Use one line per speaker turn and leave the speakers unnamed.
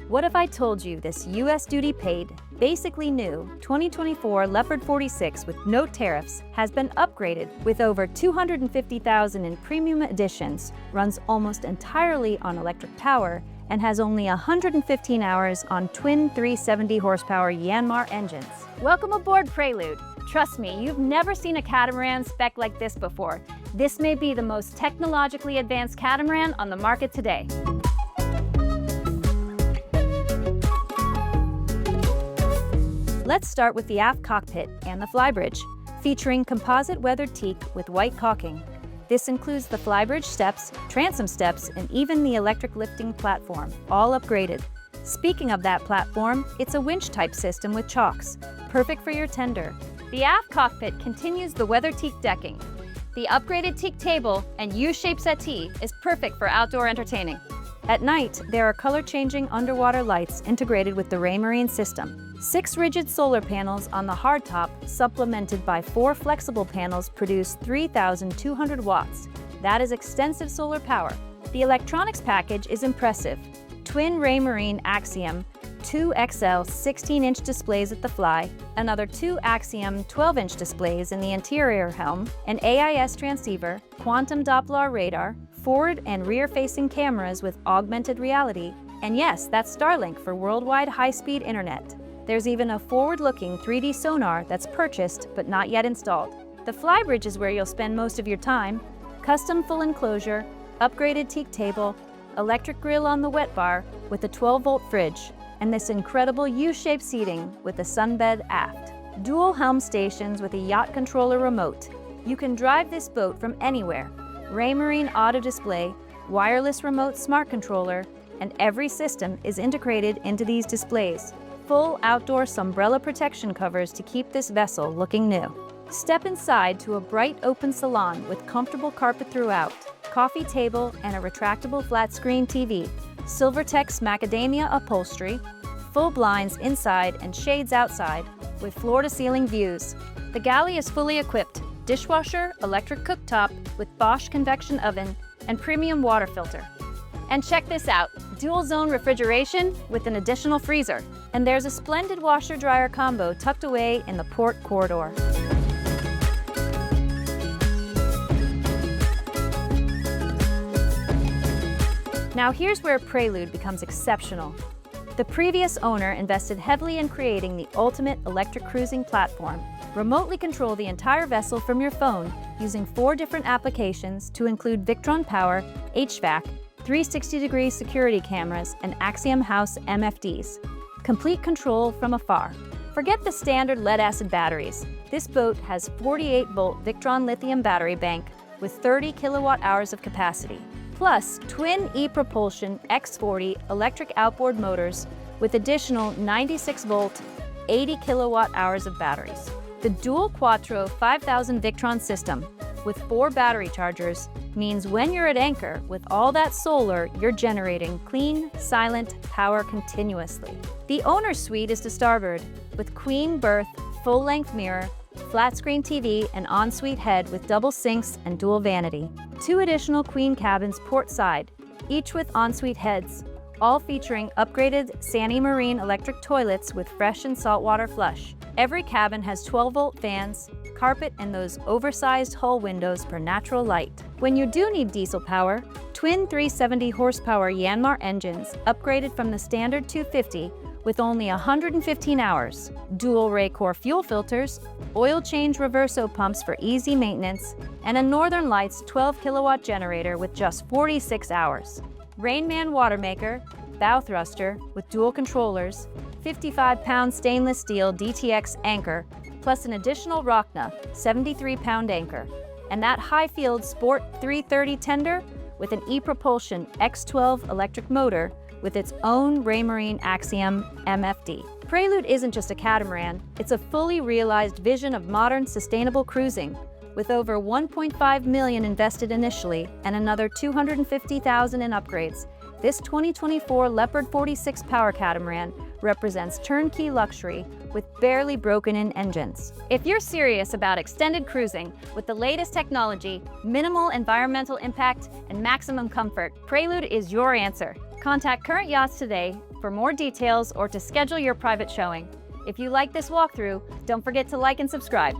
What if I told you this US duty paid, basically new 2024 Leopard 46 with no tariffs has been upgraded with over 250,000 in premium editions, runs almost entirely on electric power, and has only 115 hours on twin 370 horsepower Yanmar engines? Welcome aboard Prelude. Trust me, you've never seen a catamaran spec like this before. This may be the most technologically advanced catamaran on the market today. Let's start with the Aft Cockpit and the Flybridge, featuring composite weathered teak with white caulking. This includes the Flybridge steps, transom steps, and even the electric lifting platform, all upgraded. Speaking of that platform, it's a winch-type system with chocks, perfect for your tender. The Aft Cockpit continues the weathered teak decking. The upgraded teak table and U-shaped settee is perfect for outdoor entertaining. At night, there are color-changing underwater lights integrated with the Raymarine system. 6 rigid solar panels on the hardtop, supplemented by 4 flexible panels, produce 3,200 watts. That is extensive solar power. The electronics package is impressive. Twin Raymarine Axiom 2XL 16-inch displays at the fly, another 2 Axiom 12-inch displays in the interior helm, an AIS transceiver, quantum Doppler radar, forward and rear-facing cameras with augmented reality, and yes, that's Starlink for worldwide high-speed internet. There's even a forward-looking 3D sonar that's purchased but not yet installed. The Flybridge is where you'll spend most of your time. Custom full enclosure, upgraded teak table, electric grill on the wet bar with a 12-volt fridge, and this incredible U-shaped seating with a sunbed aft. Dual helm stations with a yacht controller remote. You can drive this boat from anywhere. Raymarine auto display, wireless remote smart controller, and every system is integrated into these displays. Full outdoor umbrella protection covers to keep this vessel looking new. Step inside to a bright open salon with comfortable carpet throughout, coffee table, and a retractable flat-screen TV. Silvertex macadamia upholstery, full blinds inside and shades outside, with floor-to-ceiling views. The Galley is fully equipped. Dishwasher, electric cooktop with Bosch convection oven, and premium water filter. And check this out, dual zone refrigeration with an additional freezer. And there's a splendid washer-dryer combo tucked away in the port corridor. Now here's where Prelude becomes exceptional. The previous owner invested heavily in creating the ultimate electric cruising platform. Remotely control the entire vessel from your phone using 4 different applications to include Victron power, HVAC, 360-degree security cameras, and Axiom House MFDs. Complete control from afar. Forget the standard lead-acid batteries. This boat has 48-volt Victron lithium battery bank with 30 kilowatt-hours of capacity, plus twin E-Propulsion X40 electric outboard motors with additional 96-volt, 80 kilowatt-hours of batteries. The dual Quattro 5000 Victron system with 4 battery chargers means when you're at anchor with all that solar, you're generating clean, silent power continuously. The owner's suite is to starboard with queen berth, full-length mirror, flat-screen TV, and ensuite head with double sinks and dual vanity. 2 additional queen cabins port side, each with ensuite heads, all featuring upgraded Sani Marine electric toilets with fresh and saltwater flush. Every cabin has 12-volt fans, carpet, and those oversized hull windows for natural light. When you do need diesel power, twin 370 horsepower Yanmar engines upgraded from the standard 250 with only 115 hours, dual Raycor fuel filters, oil change reverso pumps for easy maintenance, and a Northern Lights 12 kilowatt generator with just 46 hours. Rainman water maker, bow thruster with dual controllers, 55-pound stainless steel DTX anchor, plus an additional Rockna 73-pound anchor, and that Highfield Sport 330 tender with an E-Propulsion X12 electric motor with its own Raymarine Axiom MFD. Prelude isn't just a catamaran, it's a fully realized vision of modern sustainable cruising. With over $1.5 million invested initially and another $250,000 in upgrades, this 2024 Leopard 46 power catamaran represents turnkey luxury with barely broken-in engines. If you're serious about extended cruising with the latest technology, minimal environmental impact, and maximum comfort, Prelude is your answer. Contact Current Yachts today for more details or to schedule your private showing. If you like this walkthrough, don't forget to like and subscribe.